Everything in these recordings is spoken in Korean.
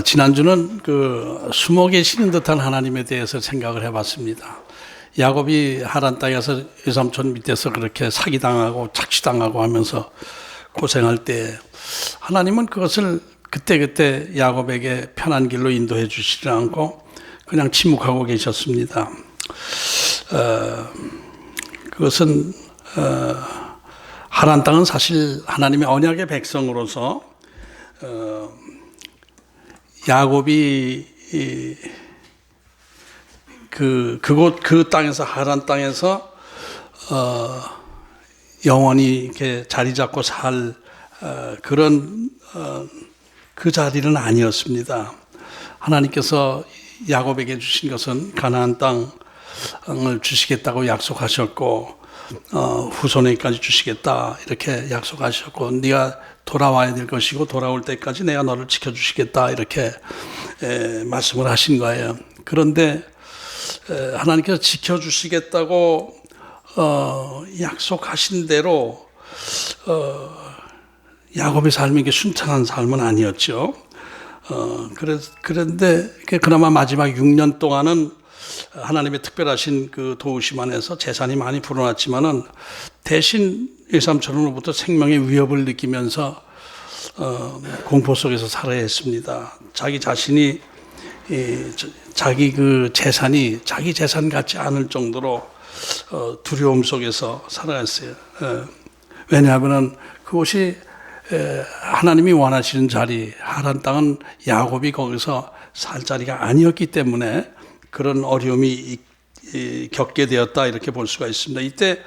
지난주는 숨어 계시는 듯한 하나님에 대해서 생각을 해봤습니다. 야곱이 하란 땅에서 외삼촌 밑에서 그렇게 사기당하고 착취당하고 하면서 고생할 때 하나님은 그것을 그때그때 야곱에게 편한 길로 인도해 주시지 않고 그냥 침묵하고 계셨습니다. 그것은 하란 땅은 사실 하나님의 언약의 백성으로서 야곱이 그 땅에서 하란 땅에서 영원히 이렇게 자리 잡고 살 그런 그 자리는 아니었습니다. 하나님께서 야곱에게 주신 것은 가나안 땅을 주시겠다고 약속하셨고 후손에게까지 주시겠다 이렇게 약속하셨고 네가 돌아와야 될 것이고 돌아올 때까지 내가 너를 지켜주시겠다 이렇게 말씀을 하신 거예요. 그런데 하나님께서 지켜주시겠다고 약속하신 대로 야곱의 삶이 이게 순탄한 삶은 아니었죠. 그런데 그나마 마지막 6년 동안은 하나님의 특별하신 그 도우심 안에서 재산이 많이 불어났지만은 대신 외삼촌으로부터 생명의 위협을 느끼면서 공포 속에서 살아야 했습니다. 자기 자신이 자기 그 재산이 자기 재산 같지 않을 정도로 두려움 속에서 살아갔어요. 왜냐하면은 그곳이 하나님이 원하시는 자리, 하란 땅은 야곱이 거기서 살 자리가 아니었기 때문에 그런 어려움이 겪게 되었다 이렇게 볼 수가 있습니다. 이때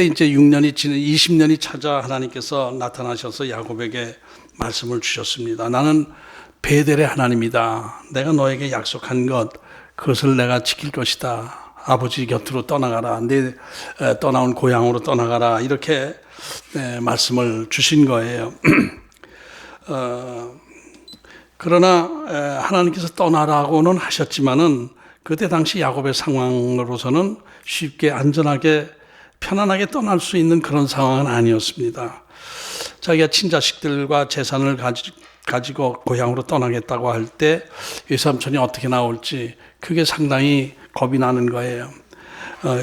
이제 6년이 지난 20년이 찾아 하나님께서 나타나셔서 야곱에게 말씀을 주셨습니다. 나는 베델의 하나님이다. 내가 너에게 약속한 것 그것을 내가 지킬 것이다. 아버지 곁으로 떠나가라. 내 떠나온 고향으로 떠나가라. 이렇게 말씀을 주신 거예요. 그러나 하나님께서 떠나라고는 하셨지만은 그때 당시 야곱의 상황으로서는 쉽게 안전하게 편안하게 떠날 수 있는 그런 상황은 아니었습니다. 자기가 친자식들과 재산을 가지고 고향으로 떠나겠다고 할 때 외삼촌이 어떻게 나올지 그게 상당히 겁이 나는 거예요.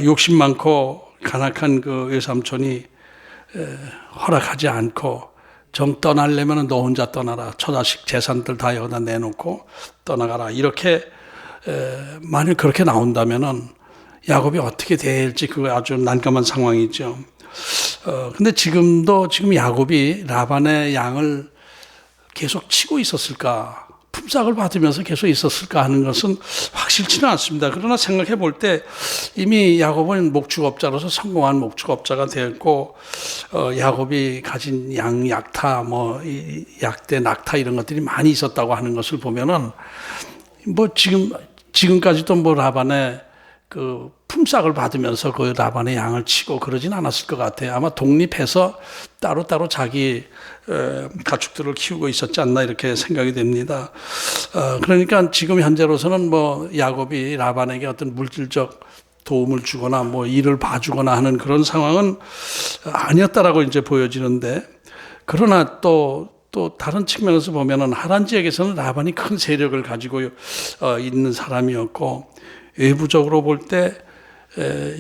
욕심 많고 간악한 그 외삼촌이 허락하지 않고 정 떠나려면 너 혼자 떠나라. 처자식 재산들 다 여기다 내놓고 떠나가라. 이렇게 만일 그렇게 나온다면은 야곱이 어떻게 될지 그거 아주 난감한 상황이죠. 근데 지금 야곱이 라반의 양을 계속 치고 있었을까? 품삯을 받으면서 계속 있었을까 하는 것은 확실치는 않습니다. 그러나 생각해 볼 때 이미 야곱은 목축업자로서 성공한 목축업자가 되었고 야곱이 가진 양, 약타, 약대, 낙타 이런 것들이 많이 있었다고 하는 것을 보면은 지금까지도 라반의 그 품삯을 받으면서 그 라반의 양을 치고 그러진 않았을 것 같아요. 아마 독립해서 따로따로 자기 가축들을 키우고 있었지 않나 이렇게 생각이 됩니다. 그러니까 지금 현재로서는 야곱이 라반에게 어떤 물질적 도움을 주거나 일을 봐주거나 하는 그런 상황은 아니었다라고 이제 보여지는데 그러나 또 다른 측면에서 보면은 하란 지역에서는 라반이 큰 세력을 가지고 있는 사람이었고 외부적으로 볼 때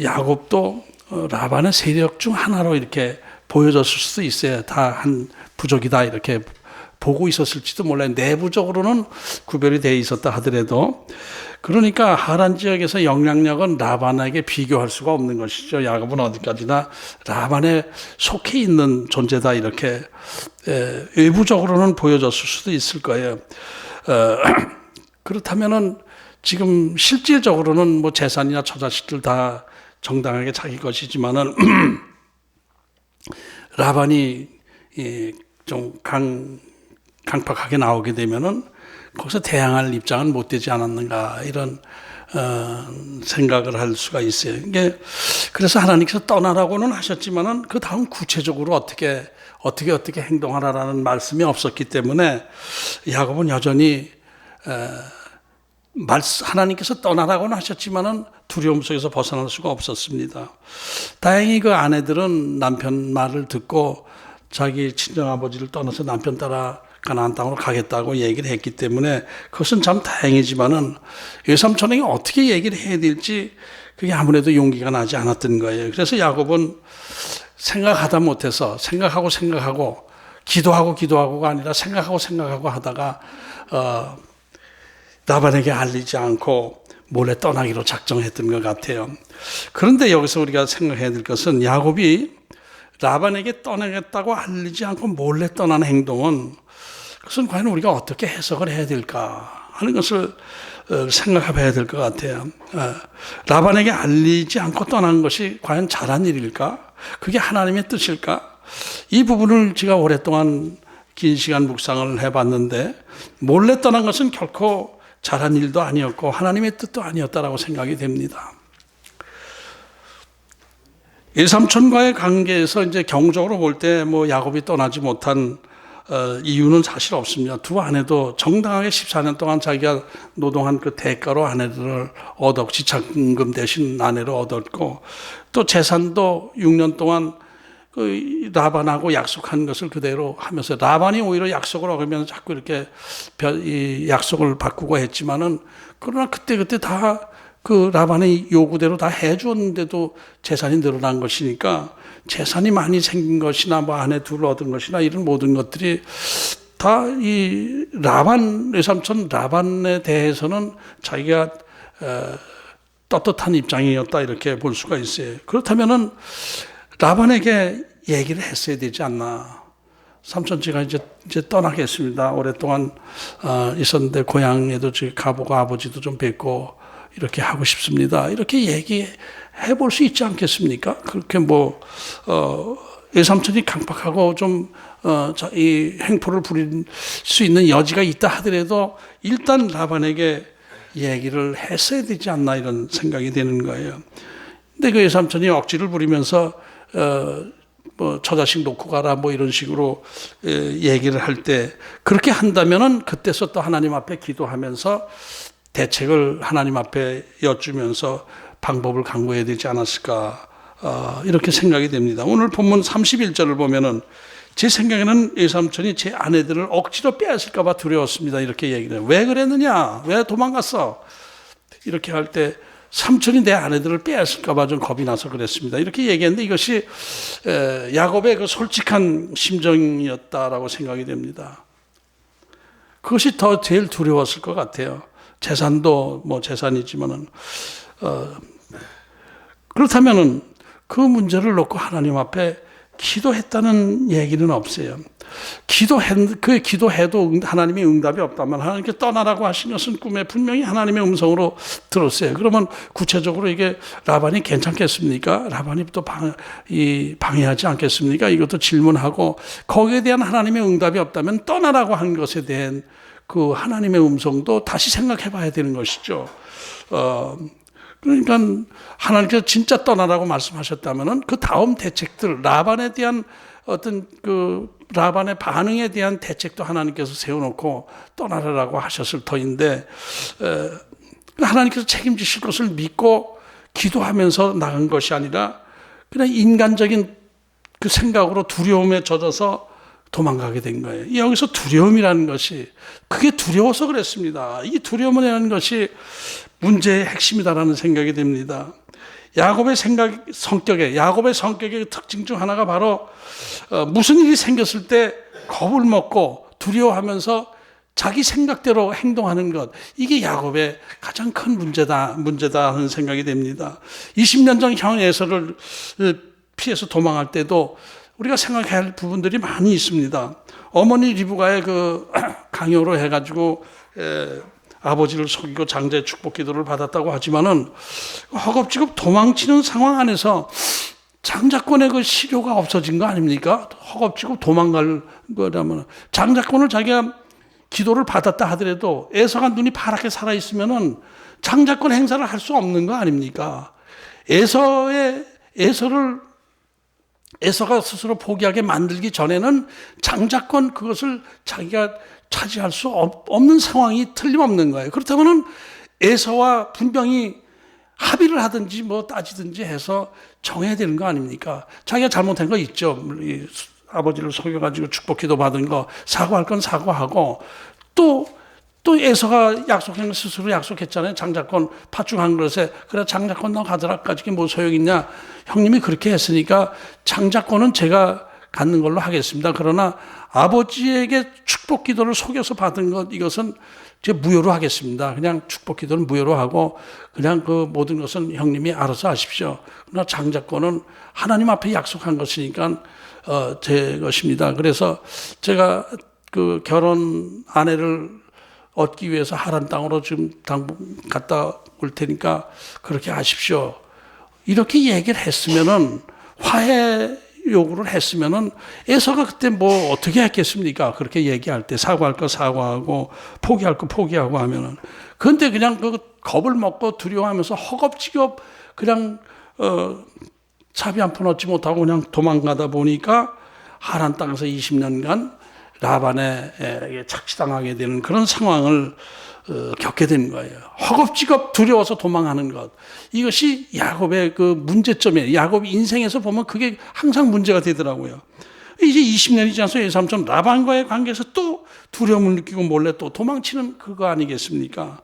야곱도 라반의 세력 중 하나로 이렇게 보여졌을 수도 있어요. 다 한 부족이다 이렇게 보고 있었을지도 몰라요. 내부적으로는 구별이 되어 있었다 하더라도 그러니까 하란 지역에서 영향력은 라반에게 비교할 수가 없는 것이죠. 야곱은 어디까지나 라반에 속해 있는 존재다 이렇게 외부적으로는 보여졌을 수도 있을 거예요. 그렇다면은 지금 실질적으로는 재산이나 처자식들 다 정당하게 자기 것이지만은 라반이 좀 강팍하게 나오게 되면은 거기서 대항할 입장은 못 되지 않았는가 이런 생각을 할 수가 있어요. 이게 그래서 하나님께서 떠나라고는 하셨지만은 그 다음 구체적으로 어떻게 행동하라라는 말씀이 없었기 때문에 야곱은 여전히 하나님께서 떠나라고는 하셨지만은 두려움 속에서 벗어날 수가 없었습니다. 다행히 그 아내들은 남편 말을 듣고 자기 친정아버지를 떠나서 남편 따라 가나안 땅으로 가겠다고 얘기를 했기 때문에 그것은 참 다행이지만은 외삼촌에게 어떻게 얘기를 해야 될지 그게 아무래도 용기가 나지 않았던 거예요. 그래서 야곱은 생각하다 못해서 생각하고 기도하고가 아니라 생각하고 하다가 라반에게 알리지 않고 몰래 떠나기로 작정했던 것 같아요. 그런데 여기서 우리가 생각해야 될 것은 야곱이 라반에게 떠나겠다고 알리지 않고 몰래 떠나는 행동은 그것은 과연 우리가 어떻게 해석을 해야 될까 하는 것을 생각해 봐야 될 것 같아요. 라반에게 알리지 않고 떠난 것이 과연 잘한 일일까? 그게 하나님의 뜻일까? 이 부분을 제가 오랫동안 긴 시간 묵상을 해봤는데 몰래 떠난 것은 결코 잘한 일도 아니었고 하나님의 뜻도 아니었다라고 생각이 됩니다. 일삼촌과의 관계에서 이제 경적으로 볼 때 뭐 야곱이 떠나지 못한 이유는 사실 없습니다. 두 아내도 정당하게 14년 동안 자기가 노동한 그 대가로 아내들을 얻었고 지참금 대신 아내를 얻었고 또 재산도 6년 동안 그 라반하고 약속한 것을 그대로 하면서 라반이 오히려 약속을 어기면서 자꾸 이렇게 이 약속을 바꾸고 했지만은 그러나 그때 다 그 라반의 요구대로 다 해주었는데도 재산이 늘어난 것이니까 재산이 많이 생긴 것이나 뭐 아내 둘 얻은 것이나 이런 모든 것들이 다 이 라반 외삼촌 라반에 대해서는 자기가 떳떳한 입장이었다 이렇게 볼 수가 있어요. 그렇다면은 라반에게 얘기를 했어야 되지 않나. 삼촌씨가 이제 떠나겠습니다. 오랫동안 있었는데 고향에도 가보고 아버지도 좀 뵙고 이렇게 하고 싶습니다. 이렇게 얘기해 볼 수 있지 않겠습니까? 그렇게 외삼촌이 강박하고 이 행포를 부릴 수 있는 여지가 있다 하더라도 일단 라반에게 얘기를 했어야 되지 않나 이런 생각이 드는 거예요. 근데 그 외삼촌이 억지를 부리면서 처자식 놓고 가라 뭐 이런 식으로 얘기를 할 때 그렇게 한다면은 그때서 또 하나님 앞에 기도하면서 대책을 하나님 앞에 여쭈면서 방법을 강구해야 되지 않았을까 이렇게 생각이 됩니다. 오늘 본문 31절을 보면은 제 생각에는 외삼촌이 제 아내들을 억지로 빼앗을까 봐 두려웠습니다. 이렇게 얘기를 해요. 왜 그랬느냐? 왜 도망갔어? 이렇게 할 때 삼촌이 내 아내들을 빼앗을까 봐 좀 겁이 나서 그랬습니다. 이렇게 얘기했는데 이것이 야곱의 그 솔직한 심정이었다라고 생각이 됩니다. 그것이 더 제일 두려웠을 것 같아요. 재산도 뭐 재산이지만은 그렇다면은 그 문제를 놓고 하나님 앞에 기도했다는 얘기는 없어요. 기도해도 하나님의 응답이 없다면 하나님께 떠나라고 하신 것은 꿈에 분명히 하나님의 음성으로 들었어요. 그러면 구체적으로 이게 라반이 괜찮겠습니까? 라반이 또 방해하지 않겠습니까? 이것도 질문하고 거기에 대한 하나님의 응답이 없다면 떠나라고 한 것에 대한 그 하나님의 음성도 다시 생각해 봐야 되는 것이죠. 그러니까 하나님께서 진짜 떠나라고 말씀하셨다면은 그 다음 대책들, 라반에 대한 어떤 그 라반의 반응에 대한 대책도 하나님께서 세워놓고 떠나라고 하셨을 터인데, 하나님께서 책임지실 것을 믿고 기도하면서 나간 것이 아니라 그냥 인간적인 그 생각으로 두려움에 젖어서 도망가게 된 거예요. 여기서 두려움이라는 것이 그게 두려워서 그랬습니다. 이 두려움이라는 것이 문제의 핵심이다라는 생각이 듭니다. 야곱의 성격의 특징 중 하나가 바로 무슨 일이 생겼을 때 겁을 먹고 두려워하면서 자기 생각대로 행동하는 것, 이게 야곱의 가장 큰 문제다 하는 생각이 됩니다. 20년 전 형 에서를 피해서 도망할 때도 우리가 생각해야 할 부분들이 많이 있습니다. 어머니 리브가의 그 강요로 해가지고 아버지를 속이고 장자의 축복 기도를 받았다고 하지만은 허겁지겁 도망치는 상황 안에서 장자권의 그 실효가 없어진 거 아닙니까? 허겁지겁 도망갈 거라면 장자권을 자기가 기도를 받았다 하더라도 에서가 눈이 파랗게 살아 있으면은 장자권 행사를 할 수 없는 거 아닙니까? 에서가 스스로 포기하게 만들기 전에는 장자권 그것을 자기가 차지할 수 없는 상황이 틀림없는 거예요. 그렇다면은 에서와 분명히 합의를 하든지 뭐 따지든지 해서 정해야 되는 거 아닙니까? 자기가 잘못한 거 있죠. 아버지를 속여가지고 축복기도 받은 거 사과할 건 사과하고 또 에서가 약속한 거 스스로 약속했잖아요. 장자권 팥죽 한 그릇에 그래 장자권 너 가져라 가지고 뭐 소용있냐. 형님이 그렇게 했으니까 장자권은 제가 갖는 걸로 하겠습니다. 그러나 아버지에게 축복 기도를 속여서 받은 것 이것은 제가 무효로 하겠습니다. 그냥 축복 기도는 무효로 하고 그냥 그 모든 것은 형님이 알아서 하십시오. 그러나 장자권은 하나님 앞에 약속한 것이니까 제 것입니다. 그래서 제가 그 결혼 아내를 얻기 위해서 하란 땅으로 지금 당분 갔다 올 테니까 그렇게 하십시오. 이렇게 얘기를 했으면은 화해 요구를 했으면은 에서가 그때 뭐 어떻게 했겠습니까? 그렇게 얘기할 때 사과할 거 사과하고 포기할 거 포기하고 하면은 그런데 그냥 그 겁을 먹고 두려워하면서 허겁지겁 그냥 차비 한 푼 얻지 못하고 그냥 도망가다 보니까 하란 땅에서 20년간 라반에게 착취당하게 되는 그런 상황을 겪게 되는 거예요. 허겁지겁 두려워서 도망하는 것. 이것이 야곱의 그 문제점이에요. 야곱이 인생에서 보면 그게 항상 문제가 되더라고요. 이제 20년이 지나서 예삼촌 라반과의 관계에서 또 두려움을 느끼고 몰래 또 도망치는 그거 아니겠습니까?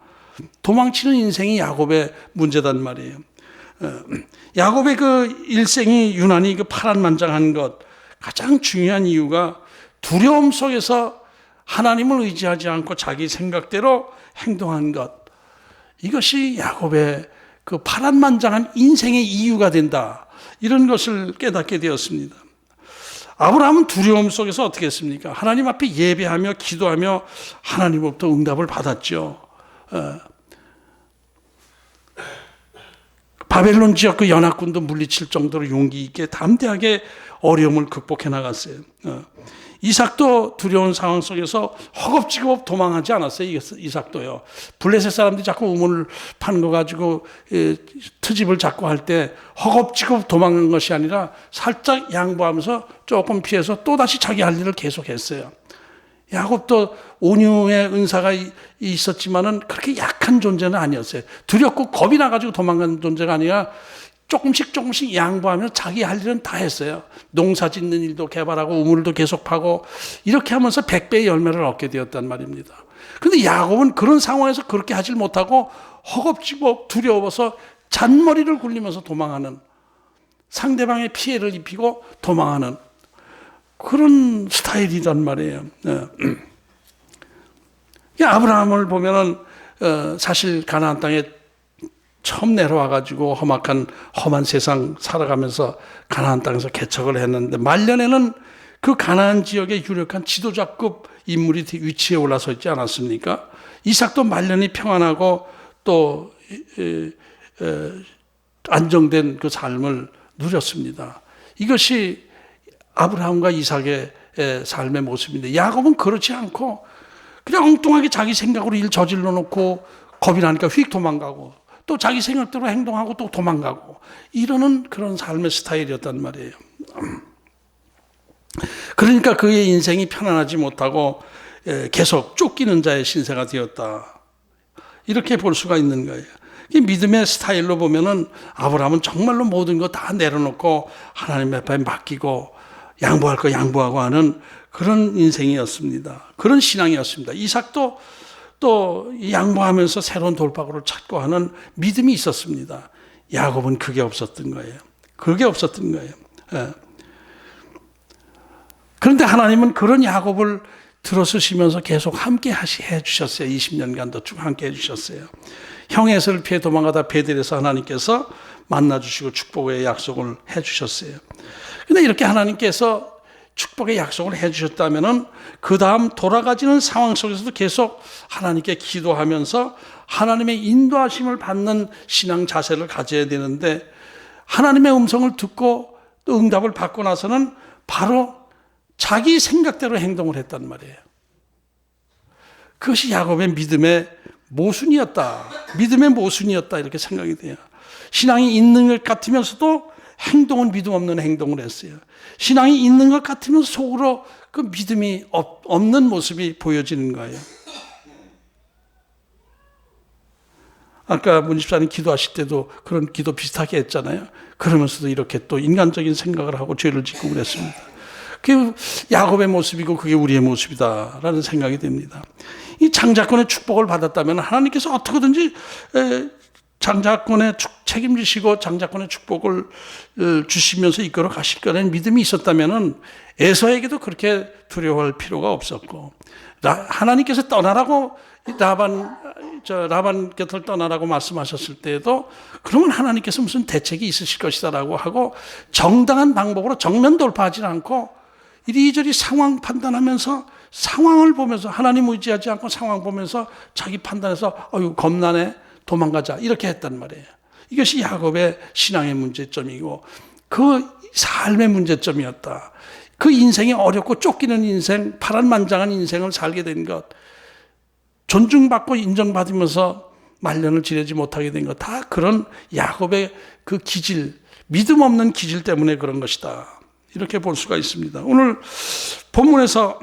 도망치는 인생이 야곱의 문제단 말이에요. 야곱의 그 일생이 유난히 그 파란만장한 것 가장 중요한 이유가 두려움 속에서 하나님을 의지하지 않고 자기 생각대로 행동한 것. 이것이 야곱의 그 파란만장한 인생의 이유가 된다. 이런 것을 깨닫게 되었습니다. 아브라함은 두려움 속에서 어떻게 했습니까? 하나님 앞에 예배하며 기도하며 하나님으로부터 응답을 받았죠. 바벨론 지역 그 연합군도 물리칠 정도로 용기 있게 담대하게 어려움을 극복해 나갔어요. 이삭도 두려운 상황 속에서 허겁지겁 도망하지 않았어요. 이삭도요. 블레셋 사람들이 자꾸 우물을 파는 거 가지고 트집을 잡고 할 때 허겁지겁 도망간 것이 아니라 살짝 양보하면서 조금 피해서 또다시 자기 할 일을 계속했어요. 야곱도 온유의 은사가 있었지만은 그렇게 약한 존재는 아니었어요. 두렵고 겁이 나가지고 도망간 존재가 아니라 조금씩 양보하며 자기 할 일은 다 했어요. 농사 짓는 일도 개발하고 우물도 계속 파고 이렇게 하면서 100배의 열매를 얻게 되었단 말입니다. 그런데 야곱은 그런 상황에서 그렇게 하질 못하고 허겁지겁 두려워서 잔머리를 굴리면서 도망하는, 상대방의 피해를 입히고 도망하는 그런 스타일이란 말이에요. 아브라함을 보면은 사실 가나안 땅에 처음 내려와가지고 험한 세상 살아가면서 가나안 땅에서 개척을 했는데 말년에는 그 가나안 지역의 유력한 지도자급 인물이 위치에 올라서 있지 않았습니까? 이삭도 말년이 평안하고 또 안정된 그 삶을 누렸습니다. 이것이 아브라함과 이삭의 삶의 모습인데 야곱은 그렇지 않고 그냥 엉뚱하게 자기 생각으로 일 저질러 놓고 겁이 나니까 휙 도망가고 또 자기 생각대로 행동하고 또 도망가고 이러는 그런 삶의 스타일이었단 말이에요. 그러니까 그의 인생이 편안하지 못하고 계속 쫓기는 자의 신세가 되었다. 이렇게 볼 수가 있는 거예요. 이 믿음의 스타일로 보면은 아브라함은 정말로 모든 거 다 내려놓고 하나님 앞에 맡기고 양보할 거 양보하고 하는 그런 인생이었습니다. 그런 신앙이었습니다. 이삭도 또 양보하면서 새로운 돌파구를 찾고 하는 믿음이 있었습니다. 야곱은 그게 없었던 거예요. 그게 없었던 거예요. 그런데 하나님은 그런 야곱을 들어서시면서 계속 함께 해주셨어요. 20년간도 쭉 함께 해주셨어요. 형 에서를 피해 도망가다 베델에서 하나님께서 만나주시고 축복의 약속을 해주셨어요. 근데 이렇게 하나님께서 축복의 약속을 해주셨다면은 그 다음 돌아가지는 상황 속에서도 계속 하나님께 기도하면서 하나님의 인도하심을 받는 신앙 자세를 가져야 되는데 하나님의 음성을 듣고 또 응답을 받고 나서는 바로 자기 생각대로 행동을 했단 말이에요. 그것이 야곱의 믿음의 모순이었다. 믿음의 모순이었다. 이렇게 생각이 돼요. 신앙이 있는 것 같으면서도 행동은 믿음 없는 행동을 했어요. 신앙이 있는 것 같으면서 속으로 그 믿음이 없는 모습이 보여지는 거예요. 아까 문 집사님 기도하실 때도 그런 기도 비슷하게 했잖아요. 그러면서도 이렇게 또 인간적인 생각을 하고 죄를 짓고 그랬습니다. 그게 야곱의 모습이고 그게 우리의 모습이다라는 생각이 듭니다. 이 장자권의 축복을 받았다면 하나님께서 어떻게든지 장자권의 책임지시고 장자권의 축복을 주시면서 이끌어 가실 거라는 믿음이 있었다면 에서에게도 그렇게 두려워할 필요가 없었고, 하나님께서 떠나라고 라반 곁을 떠나라고 말씀하셨을 때에도 그러면 하나님께서 무슨 대책이 있으실 것이다라고 하고 정당한 방법으로 정면 돌파하지 않고 이리저리 상황 판단하면서 상황을 보면서 하나님 의지하지 않고 상황 보면서 자기 판단해서 겁나네 도망가자 이렇게 했단 말이에요. 이것이 야곱의 신앙의 문제점이고 그 삶의 문제점이었다. 그 인생이 어렵고 쫓기는 인생, 파란만장한 인생을 살게 된 것, 존중받고 인정받으면서 말년을 지내지 못하게 된 것, 다 그런 야곱의 그 기질, 믿음 없는 기질 때문에 그런 것이다. 이렇게 볼 수가 있습니다. 오늘 본문에서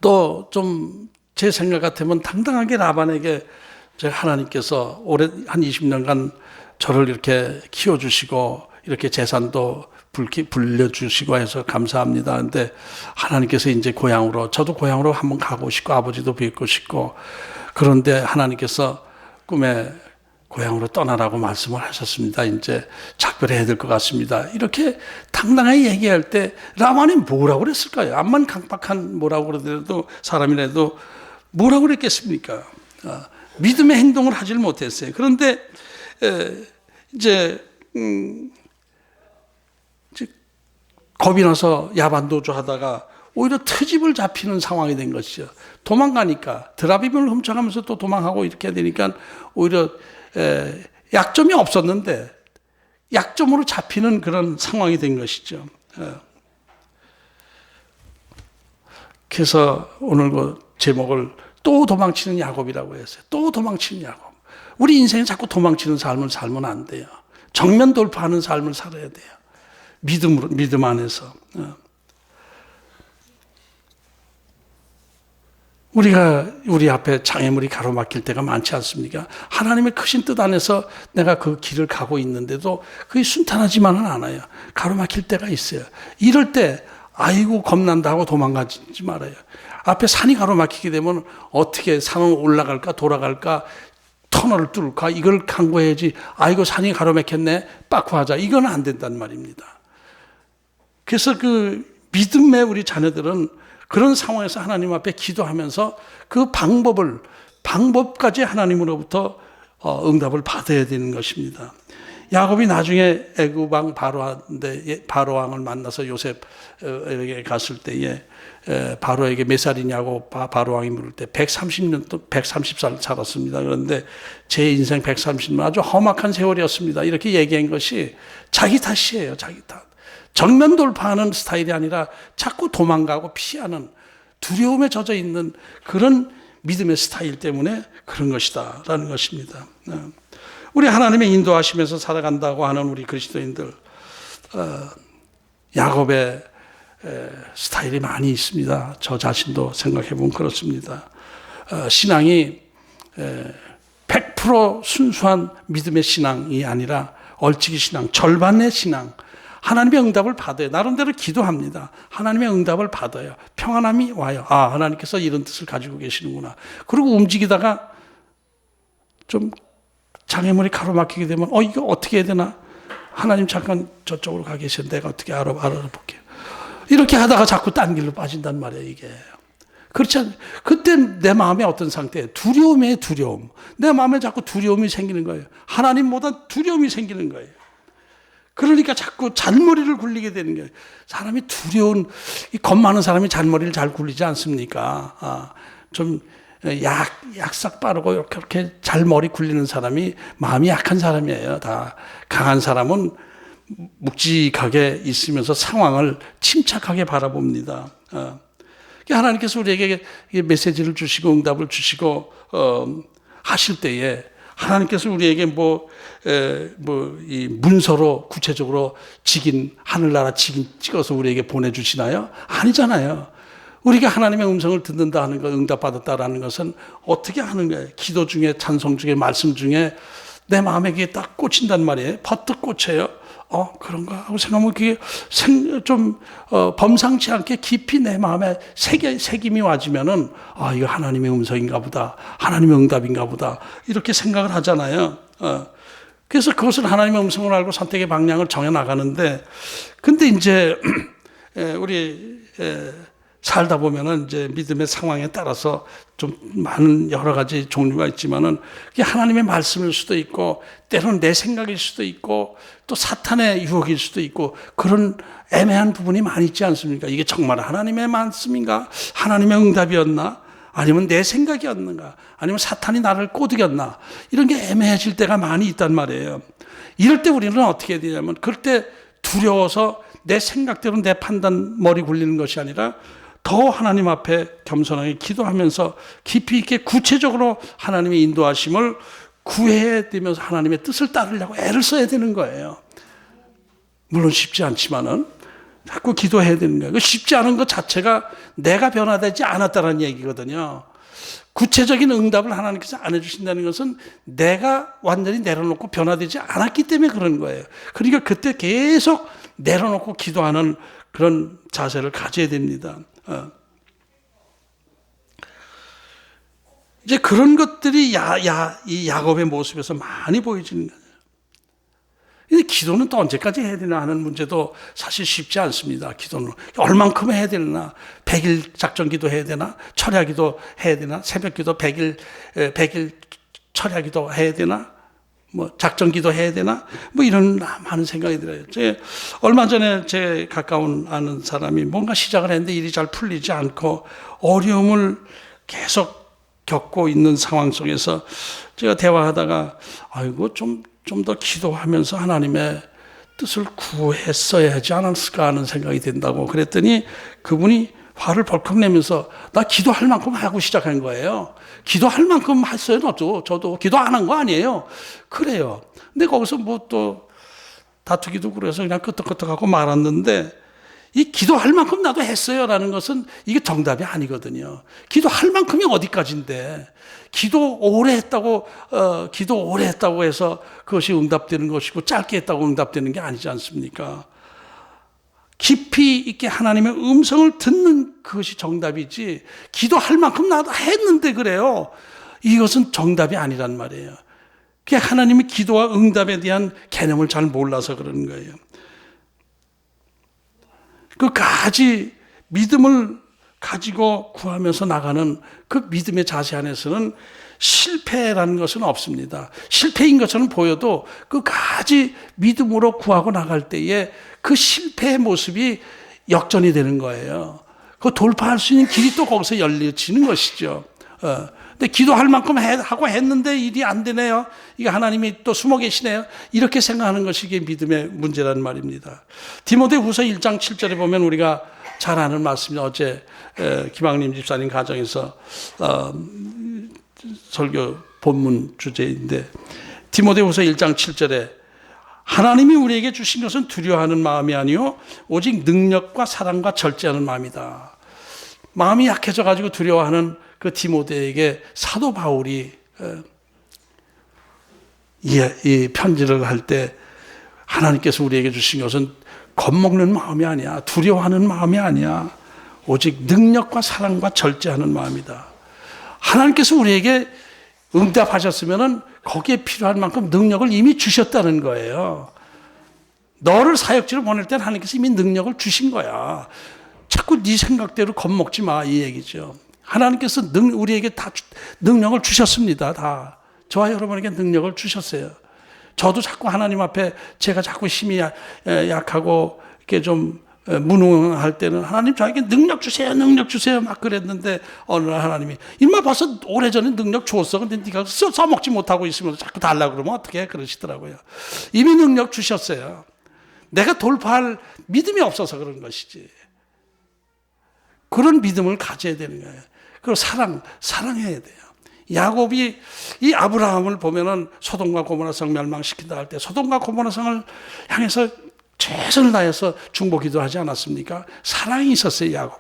또 좀 제 생각 같으면 당당하게 라반에게 하나님께서 올해 한 20년간 저를 이렇게 키워주시고 이렇게 재산도 불려주시고 해서 감사합니다. 그런데 하나님께서 이제 고향으로, 저도 고향으로 한번 가고 싶고 아버지도 뵙고 싶고, 그런데 하나님께서 꿈에 고향으로 떠나라고 말씀을 하셨습니다. 이제 작별해야 될 것 같습니다. 이렇게 당당하게 얘기할 때 라반이 뭐라고 그랬을까요? 암만 강박한 뭐라고 그러더라도 사람이라도 뭐라고 그랬겠습니까? 믿음의 행동을 하질 못했어요. 그런데 이제 겁이 나서 야반도주 하다가 오히려 트집을 잡히는 상황이 된 것이죠. 도망가니까 드라빔을 훔쳐가면서 또 도망하고 이렇게 되니까 오히려 약점이 없었는데 약점으로 잡히는 그런 상황이 된 것이죠. 그래서 오늘 그 제목을 또 도망치는 야곱이라고 했어요. 또 도망치는 야곱. 우리 인생에 자꾸 도망치는 삶을 살면 안 돼요. 정면 돌파하는 삶을 살아야 돼요. 믿음 안에서. 우리 앞에 장애물이 가로막힐 때가 많지 않습니까? 하나님의 크신 뜻 안에서 내가 그 길을 가고 있는데도 그게 순탄하지만은 않아요. 가로막힐 때가 있어요. 이럴 때 아이고 겁난다 하고 도망가지 말아요. 앞에 산이 가로막히게 되면 어떻게 산을 올라갈까 돌아갈까 터널을 뚫을까 이걸 강구해야지. 아이고 산이 가로막혔네 빠꾸하자 이건 안 된단 말입니다. 그래서 그 믿음의 우리 자녀들은 그런 상황에서 하나님 앞에 기도하면서 그 방법까지 하나님으로부터 응답을 받아야 되는 것입니다. 야곱이 나중에 애굽 왕 바로 왕을 만나서 요셉에게 갔을 때에 바로에게 몇 살이냐고 바로 왕이 물을 때 130살 살았습니다. 그런데 제 인생 130년 아주 험악한 세월이었습니다. 이렇게 얘기한 것이 자기 탓이에요. 자기 탓. 정면 돌파하는 스타일이 아니라 자꾸 도망가고 피하는 두려움에 젖어 있는 그런 믿음의 스타일 때문에 그런 것이다 라는 것입니다. 우리 하나님의 인도하시면서 살아간다고 하는 우리 그리스도인들, 야곱의 스타일이 많이 있습니다. 저 자신도 생각해 보면 그렇습니다. 신앙이 100% 순수한 믿음의 신앙이 아니라 얼치기 신앙, 절반의 신앙, 하나님의 응답을 받아요. 나름대로 기도합니다. 하나님의 응답을 받아요. 평안함이 와요. 하나님께서 이런 뜻을 가지고 계시는구나. 그리고 움직이다가 좀 장애물이 가로막히게 되면 이거 어떻게 해야 되나? 하나님 잠깐 저쪽으로 가 계셔. 내가 어떻게 알아볼게요. 이렇게 하다가 자꾸 딴 길로 빠진단 말이에요. 이게. 그렇지 않아요. 그때 내 마음에 어떤 상태예요? 두려움이에요. 두려움. 내 마음에 자꾸 두려움이 생기는 거예요. 하나님보다 두려움이 생기는 거예요. 그러니까 자꾸 잔머리를 굴리게 되는 거예요. 사람이 겁 많은 사람이 잔머리를 잘 굴리지 않습니까? 좀 약삭 빠르고 이렇게 잘 머리 굴리는 사람이 마음이 약한 사람이에요. 다 강한 사람은 묵직하게 있으면서 상황을 침착하게 바라봅니다. 하나님께서 우리에게 메시지를 주시고 응답을 주시고 하실 때에 하나님께서 우리에게 이 문서로 구체적으로 하늘나라 직인 찍어서 우리에게 보내주시나요? 아니잖아요. 우리가 하나님의 음성을 듣는다 하는 것, 응답받았다라는 것은 어떻게 하는 거예요? 기도 중에, 찬송 중에, 말씀 중에 내 마음에 그게 딱 꽂힌단 말이에요. 퍼뜩 꽂혀요. 그런가 하고 생각하면 그게 범상치 않게 깊이 내 마음에 새김이 와지면은, 이거 하나님의 음성인가 보다. 하나님의 응답인가 보다. 이렇게 생각을 하잖아요. 그래서 그것을 하나님의 음성을 알고 선택의 방향을 정해 나가는데, 근데 이제, 우리, 살다 보면은 이제 믿음의 상황에 따라서 좀 많은 여러 가지 종류가 있지만은 그게 하나님의 말씀일 수도 있고 때로는 내 생각일 수도 있고 또 사탄의 유혹일 수도 있고 그런 애매한 부분이 많이 있지 않습니까? 이게 정말 하나님의 말씀인가? 하나님의 응답이었나? 아니면 내 생각이었는가? 아니면 사탄이 나를 꼬드겼나? 이런 게 애매해질 때가 많이 있단 말이에요. 이럴 때 우리는 어떻게 해야 되냐면 그럴 때 두려워서 내 생각대로 내 판단 머리 굴리는 것이 아니라 더 하나님 앞에 겸손하게 기도하면서 깊이 있게 구체적으로 하나님의 인도하심을 구해야 되면서 하나님의 뜻을 따르려고 애를 써야 되는 거예요. 물론 쉽지 않지만은 자꾸 기도해야 되는 거예요. 쉽지 않은 것 자체가 내가 변화되지 않았다는 얘기거든요. 구체적인 응답을 하나님께서 안 해주신다는 것은 내가 완전히 내려놓고 변화되지 않았기 때문에 그런 거예요. 그러니까 그때 계속 내려놓고 기도하는 그런 자세를 가져야 됩니다. 이제 그런 것들이 이 야곱의 모습에서 많이 보여지는 거예요. 근데 기도는 또 언제까지 해야 되나 하는 문제도 사실 쉽지 않습니다. 기도는 얼만큼 해야 되나? 100일 작전 기도 해야 되나? 철야 기도 해야 되나? 새벽 기도 100일 철야 기도 해야 되나? 작전 기도 해야 되나? 이런 많은 생각이 들어요. 얼마 전에 제 가까운 아는 사람이 뭔가 시작을 했는데 일이 잘 풀리지 않고 어려움을 계속 겪고 있는 상황 속에서 제가 대화하다가 좀 더 기도하면서 하나님의 뜻을 구했어야 하지 않았을까 하는 생각이 든다고 그랬더니 그분이 화를 벌컥 내면서 나 기도할 만큼 하고 시작한 거예요. 기도할 만큼 했어요. 저도 기도 안 한 거 아니에요. 그래요. 근데 거기서 또 다투기도 그래서 그냥 끄떡끄떡하고 말았는데 이 기도할 만큼 나도 했어요라는 것은 이게 정답이 아니거든요. 기도할 만큼이 어디까지인데 기도 오래 했다고 해서 그것이 응답되는 것이고 짧게 했다고 응답되는 게 아니지 않습니까? 깊이 있게 하나님의 음성을 듣는 그것이 정답이지 기도할 만큼 나도 했는데 그래요. 이것은 정답이 아니란 말이에요. 그게 하나님의 기도와 응답에 대한 개념을 잘 몰라서 그러는 거예요. 끝까지 믿음을 가지고 구하면서 나가는 그 믿음의 자세 안에서는 실패라는 것은 없습니다. 실패인 것처럼 보여도 끝까지 믿음으로 구하고 나갈 때에 그 실패의 모습이 역전이 되는 거예요. 그 돌파할 수 있는 길이 또 거기서 열려지는 것이죠. 근데 기도할 만큼 하고 했는데 일이 안 되네요. 이게 하나님이 또 숨어 계시네요. 이렇게 생각하는 것이 이게 믿음의 문제라는 말입니다. 디모데후서 1장 7절에 보면 우리가 잘 아는 말씀이 어제 김학림 집사님 가정에서 설교 본문 주제인데 디모데후서 1장 7절에 하나님이 우리에게 주신 것은 두려워하는 마음이 아니요 오직 능력과 사랑과 절제하는 마음이다. 마음이 약해져 가지고 두려워하는 그 디모데에게 사도 바울이 이 편지를 할 때 하나님께서 우리에게 주신 것은 겁먹는 마음이 아니야. 두려워하는 마음이 아니야. 오직 능력과 사랑과 절제하는 마음이다. 하나님께서 우리에게 응답하셨으면 거기에 필요한 만큼 능력을 이미 주셨다는 거예요. 너를 사역지로 보낼 때는 하나님께서 이미 능력을 주신 거야. 자꾸 네 생각대로 겁먹지 마 이 얘기죠. 하나님께서 우리에게 다 능력을 주셨습니다. 다. 저와 여러분에게 능력을 주셨어요. 저도 자꾸 하나님 앞에 제가 자꾸 힘이 약하고 이렇게 좀 무능할 때는 하나님 저에게 능력 주세요 막 그랬는데 어느 날 하나님이 인마 벌써 오래전에 능력 줬어. 근데 네가 써먹지 못하고 있으면 자꾸 달라고 그러면 어떻게 해? 그러시더라고요. 이미 능력 주셨어요. 내가 돌파할 믿음이 없어서 그런 것이지. 그런 믿음을 가져야 되는 거예요. 그리고 사랑해야 돼요. 야곱이 이 아브라함을 보면은 소돔과 고모라 성 멸망시킨다 할 때 소돔과 고모라 성을 향해서 최선을 다해서 중보기도 하지 않았습니까? 사랑이 있었어요.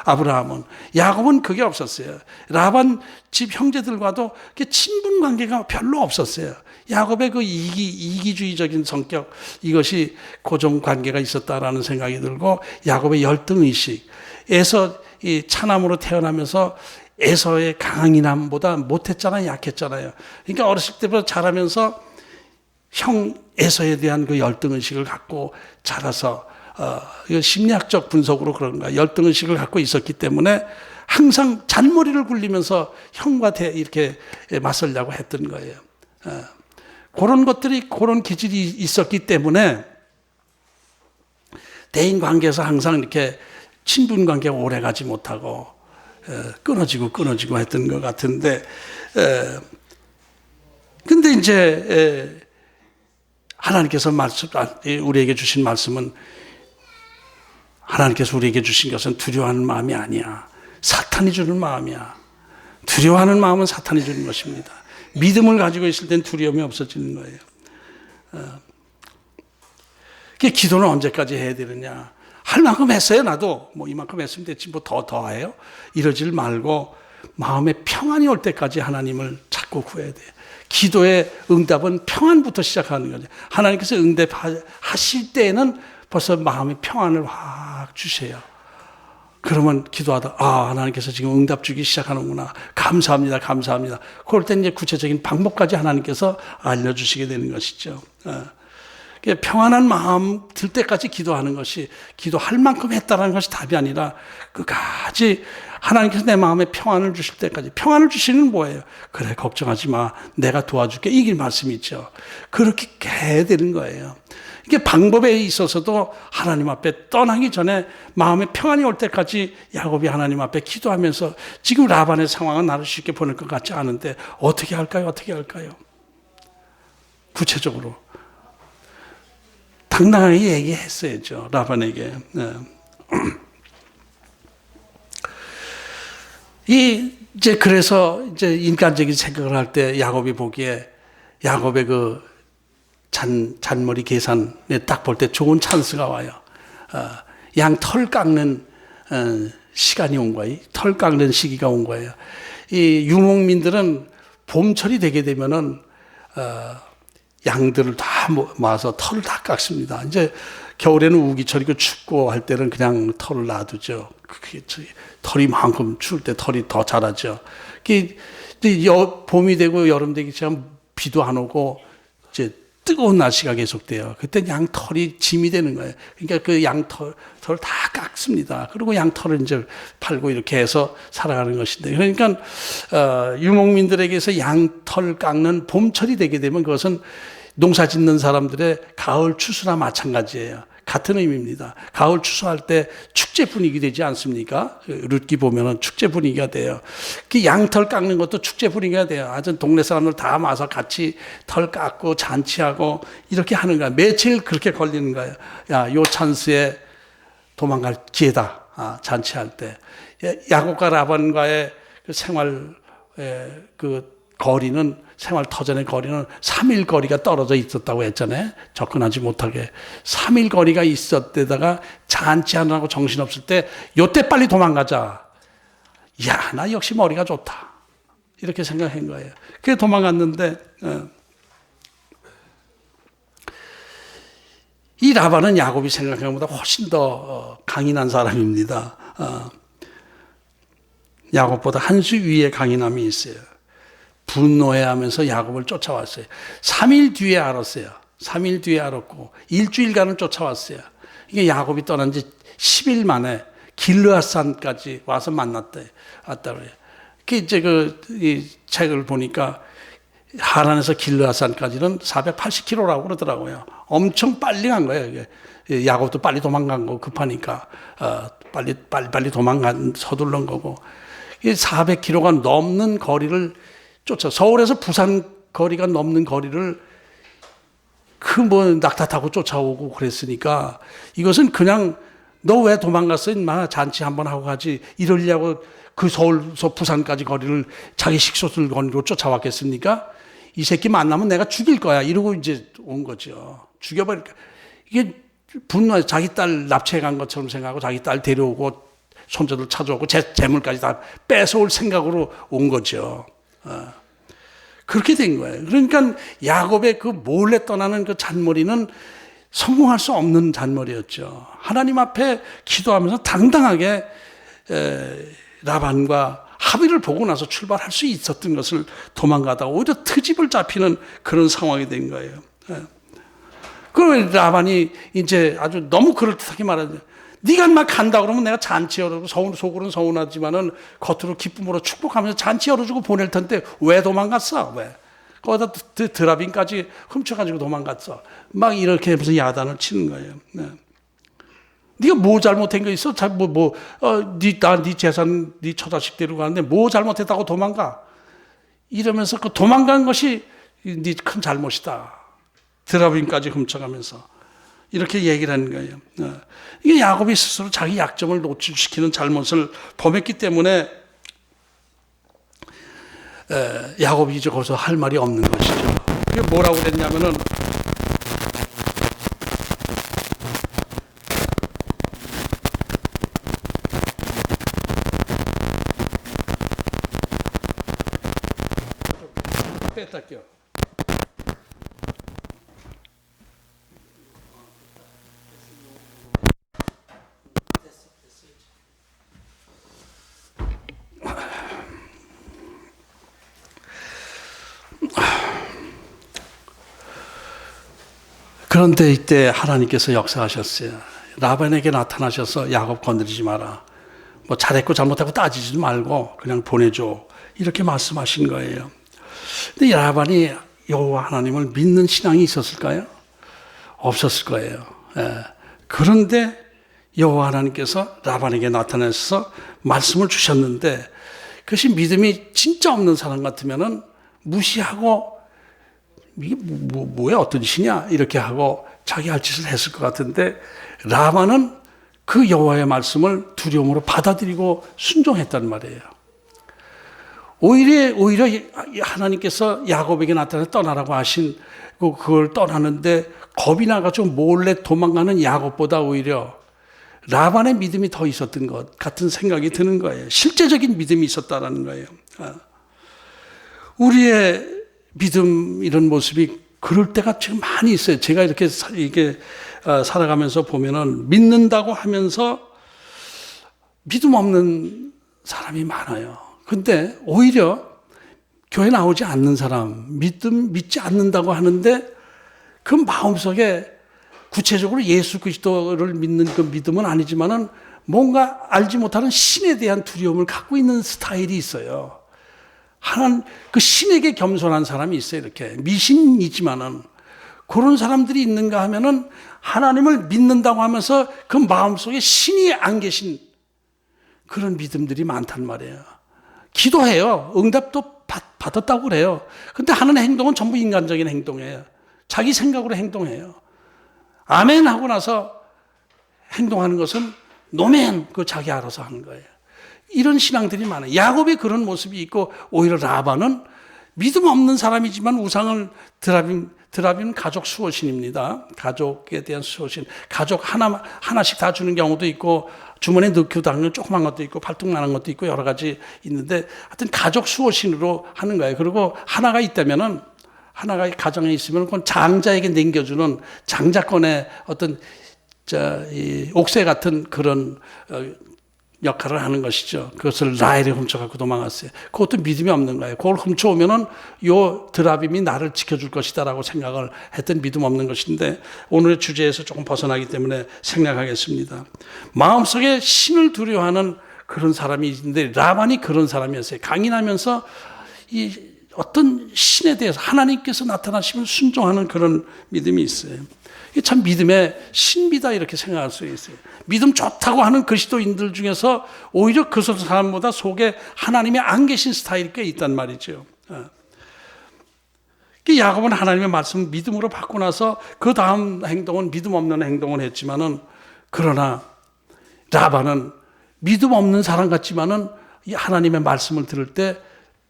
아브라함은. 야곱은 그게 없었어요. 라반 집 형제들과도 친분 관계가 별로 없었어요. 야곱의 그 이기주의적인 성격, 이것이 고정 관계가 있었다라는 생각이 들고, 야곱의 열등의식, 이 차남으로 태어나면서 에서의 강인함보다 못했잖아요, 약했잖아요. 그러니까 어렸을 때부터 자라면서 형 에서에 대한 그 열등의식을 갖고 자라서, 이거 심리학적 분석으로 그런가, 열등의식을 갖고 있었기 때문에 항상 잔머리를 굴리면서 형과 이렇게 맞설려고 했던 거예요. 그런 기질이 있었기 때문에 대인 관계에서 항상 이렇게 친분 관계가 오래 가지 못하고 끊어지고 했던 것 같은데, 근데 이제 하나님께서 우리에게 주신 말씀은, 하나님께서 우리에게 주신 것은 두려워하는 마음이 아니야. 사탄이 주는 마음이야. 두려워하는 마음은 사탄이 주는 것입니다. 믿음을 가지고 있을 땐 두려움이 없어지는 거예요. 기도는 언제까지 해야 되느냐? 할 만큼 했어요. 나도 이만큼 했으면 됐지 더 해요. 이러질 말고 마음에 평안이 올 때까지 하나님을 찾고 구해야 돼요. 기도의 응답은 평안부터 시작하는 거죠. 하나님께서 응답하실 때에는 벌써 마음의 평안을 확 주세요. 그러면 기도하다, 하나님께서 지금 응답 주기 시작하는구나. 감사합니다. 그럴 때 이제 구체적인 방법까지 하나님께서 알려주시게 되는 것이죠. 평안한 마음 들 때까지 기도하는 것이, 기도할 만큼 했다는 것이 답이 아니라 끝까지 하나님께서 내 마음에 평안을 주실 때까지. 평안을 주시는 뭐예요? 그래, 걱정하지 마. 내가 도와줄게. 이게 말씀이 있죠. 그렇게 해야 되는 거예요. 이게 방법에 있어서도 하나님 앞에 떠나기 전에 마음에 평안이 올 때까지 야곱이 하나님 앞에 기도하면서, 지금 라반의 상황은 나를 쉽게 보낼 것 같지 않은데 어떻게 할까요? 구체적으로 당당하게 얘기했어야죠, 라반에게. 그래서 인간적인 생각을 할 때 야곱이 보기에, 야곱의 그 잔머리 계산에 딱 볼 때 좋은 찬스가 와요. 양 털 깎는 시간이 온 거예요. 털 깎는 시기가 온 거예요. 이 유목민들은 봄철이 되게 되면은 양들을 다 모아서 털을 다 깎습니다. 이제 겨울에는 우기철이고 춥고 할 때는 그냥 털을 놔두죠. 털이 만큼 추울 때 털이 더 자라죠. 봄이 되고 여름 되기 시작하면 비도 안 오고 이제 뜨거운 날씨가 계속돼요. 그때 양털이 짐이 되는 거예요. 그러니까 그 양털을 다 깎습니다. 그리고 양털을 이제 팔고 이렇게 해서 살아가는 것인데, 그러니까 유목민들에게서 양털 깎는 봄철이 되게 되면 그것은 농사 짓는 사람들의 가을 추수나 마찬가지예요. 같은 의미입니다. 가을 추수할 때 축제 분위기 되지 않습니까? 룻기 보면은 축제 분위기가 돼요. 그 양털 깎는 것도 축제 분위기가 돼요. 아주 동네 사람들 다 모아서 같이 털 깎고 잔치하고 이렇게 하는 거야. 며칠 그렇게 걸리는 거예요. 야, 요 찬스에 도망갈 기회다. 잔치할 때. 야곱과 라반과의 그 생활, 거리는, 생활 터전의 거리는 3일 거리가 떨어져 있었다고 했잖아요. 접근하지 못하게. 3일 거리가 있었대다가 잔치하느라고 정신없을 때, 요때 빨리 도망가자. 야, 나 역시 머리가 좋다. 이렇게 생각한 거예요. 그게 도망갔는데, 이 라반은 야곱이 생각한 것보다 훨씬 더 강인한 사람입니다. 야곱보다 한 수 위에 강인함이 있어요. 분노해하면서 야곱을 쫓아왔어요. 3일 뒤에 알았어요. 3일 뒤에 알았고 일주일간을 쫓아왔어요. 이게 야곱이 떠난 지 10일 만에 길르앗산까지 와서 만났대. 왔다 그래요. 이 책을 보니까 하란에서 길르앗산까지는 480km라고 그러더라고요. 엄청 빨리 간 거예요. 이게. 야곱도 빨리 도망간 거 급하니까 빨리 서둘른 거고. 400km가 넘는 거리를 서울에서 부산 거리가 넘는 거리를 낙타 타고 쫓아오고 그랬으니까, 이것은 그냥 너 왜 도망갔어 인마, 잔치 한번 하고 가지 이러려고 그 서울서 부산까지 거리를 자기 식소들 거리로 쫓아왔겠습니까? 이 새끼 만나면 내가 죽일 거야 이러고 이제 온 거죠. 죽여버릴까. 이게 분노해서 자기 딸 납치해 간 것처럼 생각하고 자기 딸 데려오고 손자들 찾아오고 재물까지 다 뺏어올 생각으로 온 거죠. 그렇게 된 거예요. 그러니까 야곱의 그 몰래 떠나는 그 잔머리는 성공할 수 없는 잔머리였죠. 하나님 앞에 기도하면서 당당하게 라반과 합의를 보고 나서 출발할 수 있었던 것을 도망가다가 오히려 트집을 잡히는 그런 상황이 된 거예요. 그러면 라반이 이제 아주 너무 그럴듯하게 말하죠. 네가 막 간다 그러면 내가 잔치 열어주고 속으로는 서운하지만은 겉으로 기쁨으로 축복하면서 잔치 열어주고 보낼 텐데 왜 도망갔어? 왜? 거기다 드라빈까지 훔쳐가지고 도망갔어. 막 이렇게 무슨 야단을 치는 거예요. 네. 네가 뭐 잘못한 거 있어? 네 재산, 네 처자식 데리고 가는데 뭐 잘못했다고 도망가? 이러면서 그 도망간 것이 네 큰 잘못이다. 드라빈까지 훔쳐가면서 이렇게 얘기를 하는 거예요. 이게 야곱이 스스로 자기 약점을 노출시키는 잘못을 범했기 때문에 야곱이 이제 거기서 할 말이 없는 것이죠. 그게 뭐라고 그랬냐면은 뺐다 껴. 그런데 이때 하나님께서 역사하셨어요. 라반에게 나타나셔서 야곱 건드리지 마라. 뭐 잘했고 잘못했고 따지지 말고 그냥 보내줘. 이렇게 말씀하신 거예요. 근데 라반이 여호와 하나님을 믿는 신앙이 있었을까요? 없었을 거예요. 그런데 여호와 하나님께서 라반에게 나타나셔서 말씀을 주셨는데 그것이 믿음이 진짜 없는 사람 같으면은 무시하고 이게 뭐야 어떤 짓이냐 이렇게 하고 자기 할 짓을 했을 것 같은데 라반은 그 여호와의 말씀을 두려움으로 받아들이고 순종했단 말이에요. 오히려 하나님께서 야곱에게 나타나 떠나라고 하신 그걸 떠나는데 겁이 나가지고 몰래 도망가는 야곱보다 오히려 라반의 믿음이 더 있었던 것 같은 생각이 드는 거예요. 실제적인 믿음이 있었다는 거예요. 우리의 믿음 이런 모습이 그럴 때가 지금 많이 있어요. 제가 이렇게 살아가면서 보면은 믿는다고 하면서 믿음 없는 사람이 많아요. 근데 오히려 교회 나오지 않는 사람, 믿지 않는다고 하는데 그 마음속에 구체적으로 예수 그리스도를 믿는 그 믿음은 아니지만은 뭔가 알지 못하는 신에 대한 두려움을 갖고 있는 스타일이 있어요. 그 신에게 겸손한 사람이 있어요. 이렇게 미신이지만은 그런 사람들이 있는가 하면은 하나님을 믿는다고 하면서 그 마음속에 신이 안 계신 그런 믿음들이 많단 말이에요. 기도해요. 응답도 받았다고 그래요. 근데 하는 행동은 전부 인간적인 행동이에요. 자기 생각으로 행동해요. 아멘 하고 나서 행동하는 것은 노멘 그 자기 알아서 하는 거예요. 이런 신앙들이 많아요. 야곱이 그런 모습이 있고 오히려 라반은 믿음 없는 사람이지만 우상을 드라빈은 가족 수호신입니다. 가족에 대한 수호신. 가족 하나씩 다 주는 경우도 있고 주머니에 넣기도 당는 조그만 것도 있고 발등만한 것도 있고 여러 가지 있는데 하여튼 가족 수호신으로 하는 거예요. 그리고 하나가 있다면은 하나가 가정에 있으면 그건 장자에게 남겨주는 장자권의 어떤 이 옥새 같은 그런 역할을 하는 것이죠. 그것을 라헬이 훔쳐갖고 도망갔어요. 그것도 믿음이 없는 거예요. 그걸 훔쳐오면은 요 드라빔이 나를 지켜줄 것이다라고 생각을 했던 믿음 없는 것인데 오늘의 주제에서 조금 벗어나기 때문에 생략하겠습니다. 마음속에 신을 두려워하는 그런 사람이 있는데 라반이 그런 사람이었어요. 강인하면서 이 어떤 신에 대해서 하나님께서 나타나시면 순종하는 그런 믿음이 있어요. 이게 참 믿음의 신비다 이렇게 생각할 수 있어요. 믿음 좋다고 하는 그리스도인들 중에서 오히려 그 사람보다 속에 하나님이 안 계신 스타일이 꽤 있단 말이죠. 야곱은 하나님의 말씀을 믿음으로 받고 나서 그 다음 행동은 믿음 없는 행동을 했지만은 그러나 라반은 믿음 없는 사람 같지만은 하나님의 말씀을 들을 때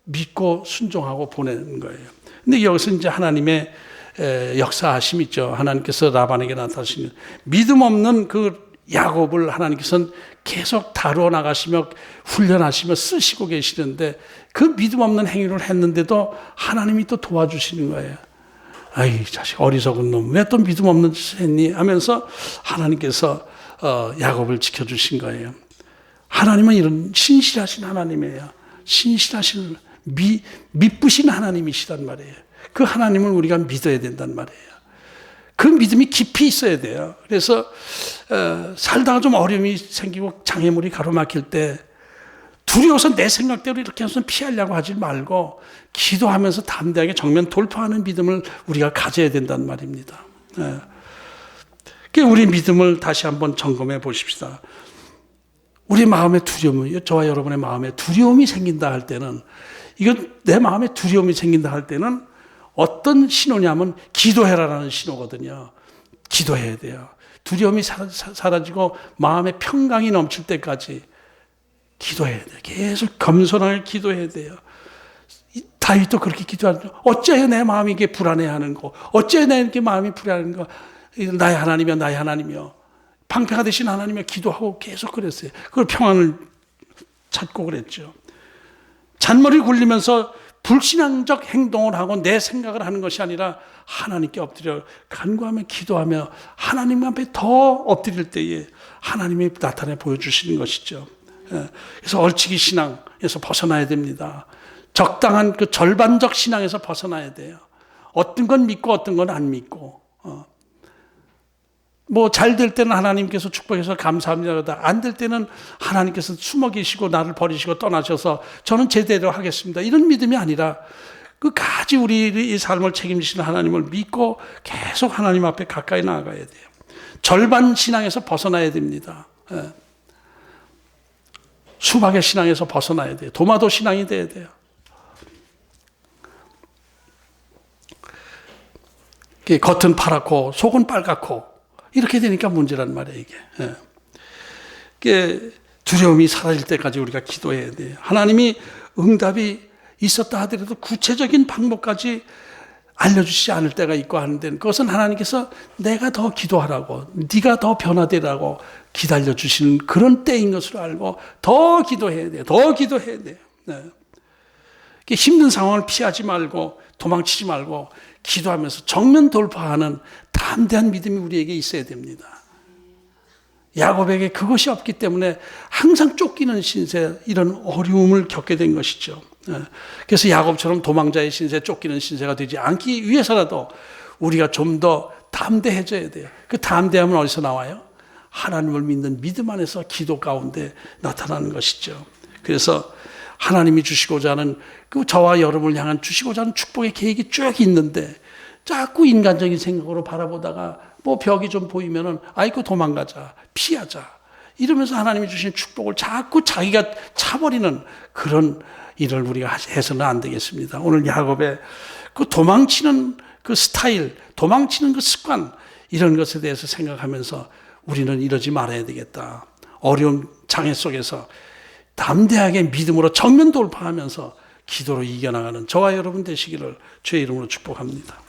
믿고 순종하고 보내는 거예요. 근데 여기서 이제 하나님의 역사하심 있죠. 하나님께서 라반에게 나타나시는 믿음 없는 그 야곱을 하나님께서는 계속 다루어 나가시며 훈련하시며 쓰시고 계시는데 그 믿음 없는 행위를 했는데도 하나님이 또 도와주시는 거예요. 아이 자식 어리석은 놈 왜 또 믿음 없는 짓을 했니 하면서 하나님께서 야곱을 지켜주신 거예요. 하나님은 이런 신실하신 하나님이에요. 신실하신 미쁘신 하나님이시단 말이에요. 그 하나님을 우리가 믿어야 된단 말이에요. 그 믿음이 깊이 있어야 돼요. 그래서 살다가 좀 어려움이 생기고 장애물이 가로막힐 때 두려워서 내 생각대로 이렇게 해서 피하려고 하지 말고 기도하면서 담대하게 정면 돌파하는 믿음을 우리가 가져야 된단 말입니다. 우리 믿음을 다시 한번 점검해 보십시다. 우리 마음에 두려움이, 저와 여러분의 마음에 두려움이 생긴다 할 때는, 이건 내 마음에 두려움이 생긴다 할 때는 어떤 신호냐면 기도해라라는 신호거든요. 기도해야 돼요. 두려움이 사라지고 마음의 평강이 넘칠 때까지 기도해야 돼요. 계속 겸손하게 기도해야 돼요. 다윗도 그렇게 기도하죠. 어째요 내 마음이 이게 불안해하는 거, 어째요 내 마음이 불안해하는 거, 나의 하나님이여 나의 하나님이여, 방패가 되신 하나님이여 기도하고 계속 그랬어요. 그걸 평안을 찾고 그랬죠. 잔머리 굴리면서 불신앙적 행동을 하고 내 생각을 하는 것이 아니라 하나님께 엎드려 간구하며 기도하며 하나님 앞에 더 엎드릴 때에 하나님이 나타내 보여주시는 것이죠. 그래서 얼치기 신앙에서 벗어나야 됩니다. 적당한 그 절반적 신앙에서 벗어나야 돼요. 어떤 건 믿고 어떤 건 안 믿고. 뭐 잘 될 때는 하나님께서 축복해서 감사합니다 그러다 안 될 때는 하나님께서 숨어 계시고 나를 버리시고 떠나셔서 저는 제대로 하겠습니다 이런 믿음이 아니라 끝까지 우리의 삶을 책임지시는 하나님을 믿고 계속 하나님 앞에 가까이 나아가야 돼요. 절반 신앙에서 벗어나야 됩니다. 수박의 신앙에서 벗어나야 돼요. 도마도 신앙이 돼야 돼요. 겉은 파랗고 속은 빨갛고 이렇게 되니까 문제란 말이에요, 이게. 두려움이 사라질 때까지 우리가 기도해야 돼요. 하나님이 응답이 있었다 하더라도 구체적인 방법까지 알려주시지 않을 때가 있고 하는데 그것은 하나님께서 내가 더 기도하라고, 네가 더 변화되라고 기다려주시는 그런 때인 것으로 알고 더 기도해야 돼요. 더 기도해야 돼요. 힘든 상황을 피하지 말고 도망치지 말고 기도하면서 정면 돌파하는 담대한 믿음이 우리에게 있어야 됩니다. 야곱에게 그것이 없기 때문에 항상 쫓기는 신세, 이런 어려움을 겪게 된 것이죠. 그래서 야곱처럼 도망자의 신세, 쫓기는 신세가 되지 않기 위해서라도 우리가 좀 더 담대해져야 돼요. 그 담대함은 어디서 나와요? 하나님을 믿는 믿음 안에서 기도 가운데 나타나는 것이죠. 그래서 하나님이 주시고자 하는 그 저와 여러분을 향한 주시고자 하는 축복의 계획이 쭉 있는데 자꾸 인간적인 생각으로 바라보다가 뭐 벽이 좀 보이면은 아이고 도망가자, 피하자 이러면서 하나님이 주신 축복을 자꾸 자기가 차버리는 그런 일을 우리가 해서는 안 되겠습니다. 오늘 야곱의 그 도망치는 그 스타일, 도망치는 그 습관 이런 것에 대해서 생각하면서 우리는 이러지 말아야 되겠다. 어려운 장애 속에서 담대하게 믿음으로 정면 돌파하면서 기도로 이겨나가는 저와 여러분 되시기를 주의 이름으로 축복합니다.